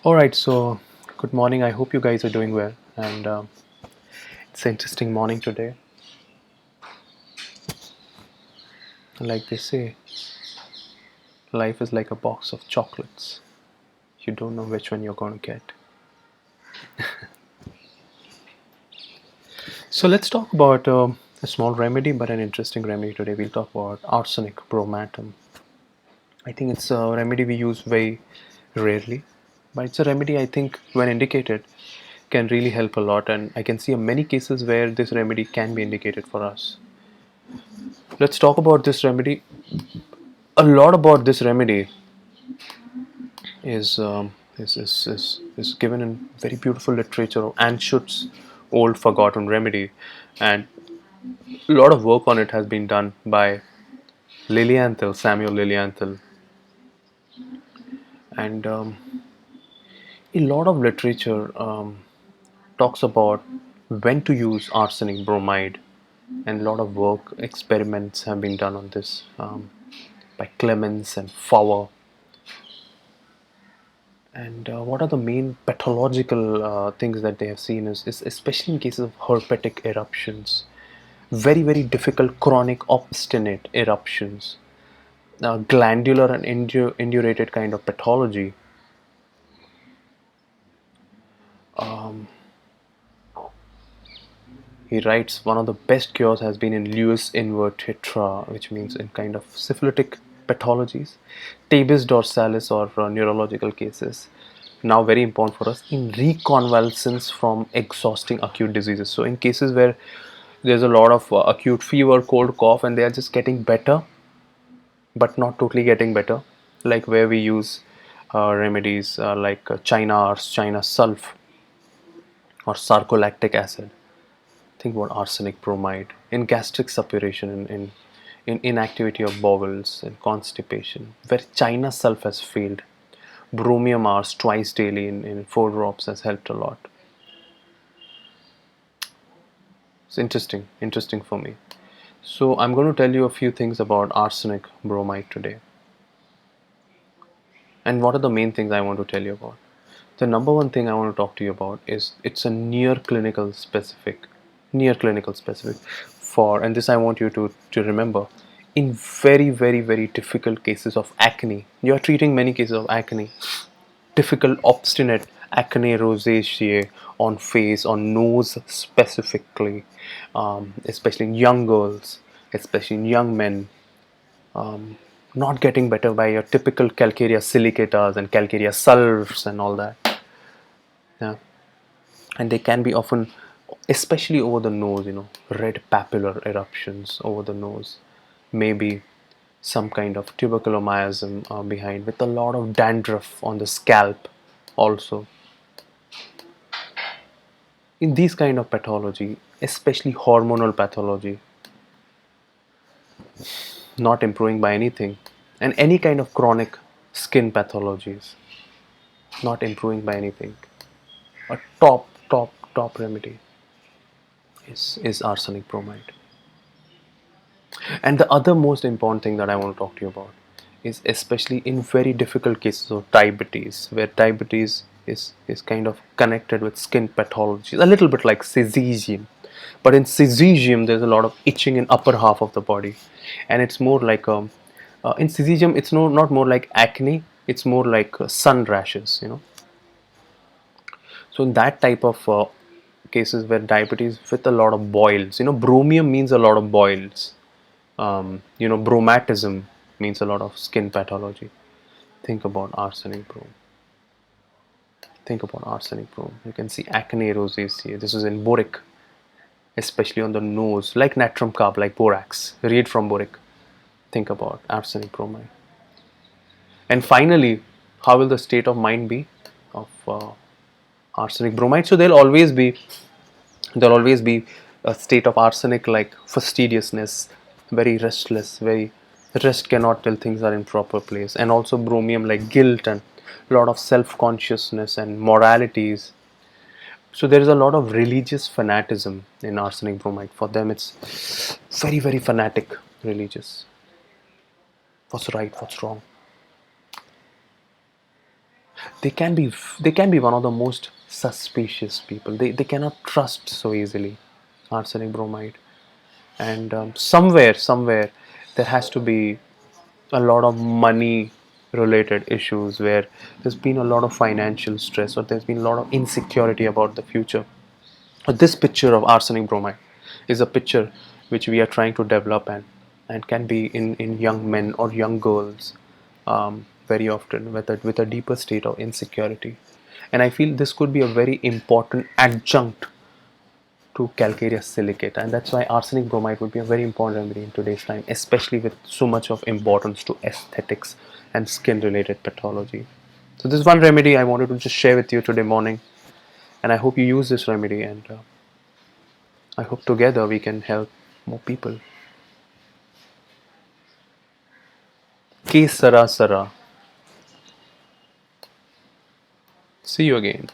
Alright, so good morning. I hope you guys are doing well. And it's an interesting morning today. Like they say, life is like a box of chocolates. You don't know which one you're going to get. So let's talk about a small remedy, but an interesting remedy today. We'll talk about arsenic bromatum. I think it's a remedy we use very rarely, but it's a remedy I think, when indicated, can really help a lot. And I can see many cases where this remedy can be indicated for us. Let's talk about this remedy. A lot about this remedy is given in very beautiful literature of Anschut's old forgotten remedy, and a lot of work on it has been done by Samuel Lilienthal, and a lot of literature talks about when to use arsenic bromide, and a lot of work experiments have been done on this by Clemens and Fauer. And what are the main pathological things that they have seen is especially in cases of herpetic eruptions, very, very difficult chronic obstinate eruptions, glandular and indurated kind of pathology. Um, he writes one of the best cures has been in Lewis invert tetra, which means in kind of syphilitic pathologies, tabes dorsalis or neurological cases. Now, very important for us in reconvalescence from exhausting acute diseases. So, in cases where there's a lot of acute fever, cold, cough, and they are just getting better, but not totally getting better, like where we use remedies like China sulf or sarcolactic acid. Think about arsenic bromide in gastric suppuration, in inactivity of bowels and constipation, where China sulf has failed. Bromium Rs twice daily in 4 drops has helped a lot. It's interesting for me. So I'm going to tell you a few things about arsenic bromide today. And what are the main things I want to tell you about? The number one thing I want to talk to you about is it's a near clinical specific for, and this I want you to remember, in very, very, very difficult cases of acne. You are treating many cases of acne, difficult, obstinate acne rosacea on face, on nose specifically, especially in young girls, especially in young men, not getting better by your typical calcarea silicatas and calcarea sulfs and all that. Yeah, and they can be often, especially over the nose, red papillary eruptions over the nose, maybe some kind of tuberculomyasm behind, with a lot of dandruff on the scalp also. In these kind of pathology, especially hormonal pathology, not improving by anything, and any kind of chronic skin pathologies, not improving by anything, a top remedy is arsenic bromide. And the other most important thing that I want to talk to you about is especially in very difficult cases of diabetes, where diabetes is kind of connected with skin pathology, a little bit like cesium. But in cesium, there's a lot of itching in upper half of the body, and it's more like in cesium, it's not more like acne, it's more like sun rashes. So in that type of cases where diabetes with a lot of boils, bromium means a lot of boils. Bromatism means a lot of skin pathology. Think about arsenic brom. Think about arsenic brom. You can see acne rosacea. This is in boric, especially on the nose, like natrum carb, like borax. Read from boric. Think about arsenic bromide. And finally, how will the state of mind be of arsenic bromide? So there'll always be a state of arsenic like fastidiousness, very restless, very rest cannot till things are in proper place, and also bromium like guilt and a lot of self-consciousness and moralities. So there is a lot of religious fanaticism in arsenic bromide. For them, it's very, very fanatic religious. What's right, what's wrong? they can be one of the most suspicious people. They cannot trust so easily arsenic bromide. And somewhere there has to be a lot of money related issues where there's been a lot of financial stress, or there's been a lot of insecurity about the future. But this picture of arsenic bromide is a picture which we are trying to develop, and can be in young men or young girls, very often with a deeper state of insecurity. And I feel this could be a very important adjunct to calcareous silicate, and that's why arsenic bromide would be a very important remedy in today's time, especially with so much of importance to aesthetics and skin related pathology. So this is one remedy I wanted to just share with you today morning, and I hope you use this remedy, and I hope together we can help more people. K Sara Sara. See you again.